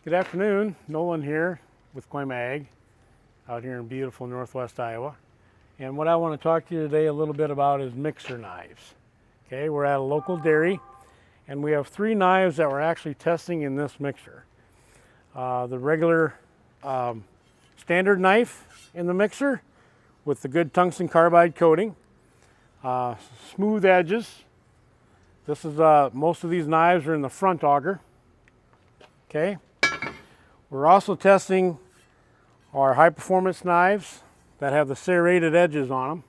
Good afternoon, Nolan here with Kooima Ag out here in beautiful northwest Iowa. And what I want to talk to you today a little bit about is mixer knives. Okay, we're at a local dairy and we have 3 knives that we're actually testing in this mixer. The regular standard knife in the mixer with the good tungsten carbide coating, smooth edges. This is most of these knives are in the front auger. Okay. We're also testing our high performance knives that have the serrated edges on them.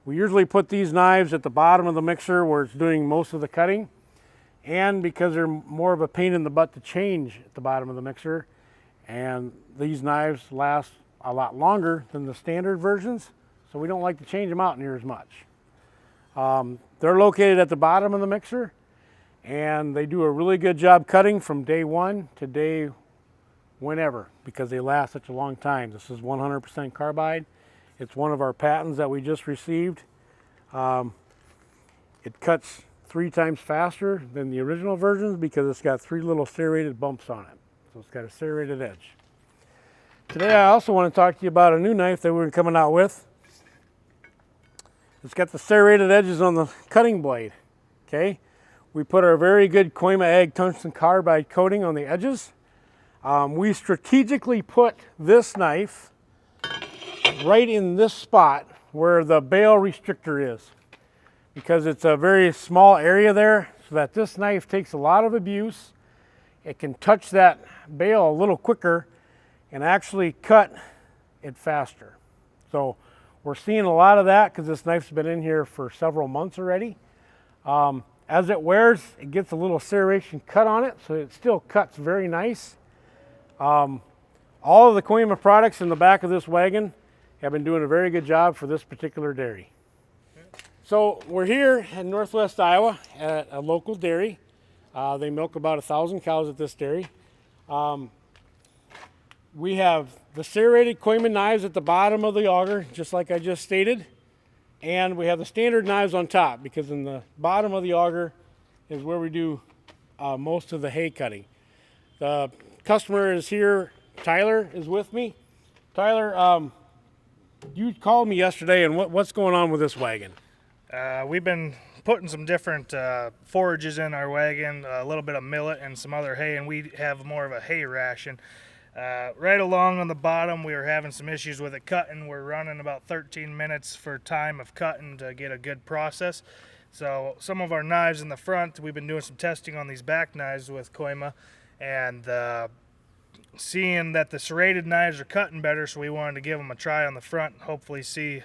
We usually put these knives at the bottom of the mixer where it's doing most of the cutting, and because they're more of a pain in the butt to change at the bottom of the mixer, and these knives last a lot longer than the standard versions, so we don't like to change them out near as much. They're located at the bottom of the mixer and they do a really good job cutting from day 1 to day whenever, because they last such a long time. This is 100% carbide. It's one of our patents that we just received. It cuts 3 times faster than the original versions because it's got 3 little serrated bumps on it. So it's got a serrated edge. Today I also want to talk to you about a new knife that we're coming out with. It's got the serrated edges on the cutting blade. Okay, we put our very good Kooima Ag tungsten carbide coating on the edges. We strategically put this knife right in this spot where the bale restrictor is, because it's a very small area there, so that this knife takes a lot of abuse. It can touch that bale a little quicker and actually cut it faster. So we're seeing a lot of that because this knife's been in here for several months already. As it wears, it gets a little serration cut on it, so it still cuts very nice. All of the Kooima products in the back of this wagon have been doing a very good job for this particular dairy. So we're here in northwest Iowa at a local dairy. They milk about 1,000 cows at this dairy. We have the serrated Kooima knives at the bottom of the auger, just like I just stated. And we have the standard knives on top, because in the bottom of the auger is where we do most of the hay cutting. The customer is here. Tyler is with me. Tyler, you called me yesterday, and what's going on with this wagon? We've been putting some different forages in our wagon, a little bit of millet and some other hay, and we have more of a hay ration. Right along on the bottom, we were having some issues with it cutting. We're running about 13 minutes for time of cutting to get a good process. So some of our knives in the front, we've been doing some testing on these back knives with Kooima, and seeing that the serrated knives are cutting better, so we wanted to give them a try on the front and hopefully see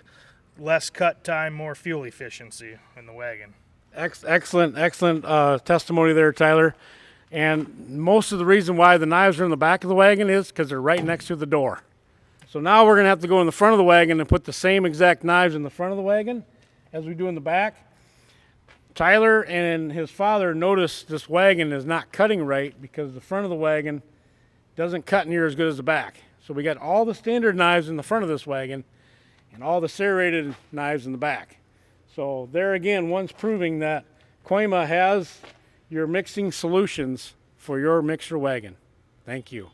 less cut time, more fuel efficiency in the wagon. Excellent testimony there, Tyler. And most of the reason why the knives are in the back of the wagon is because they're right next to the door. So now we're going to have to go in the front of the wagon and put the same exact knives in the front of the wagon as we do in the back. Tyler and his father noticed this wagon is not cutting right because the front of the wagon doesn't cut near as good as the back. So we got all the standard knives in the front of this wagon and all the serrated knives in the back. So there again, one's proving that Kooima has your mixing solutions for your mixer wagon. Thank you.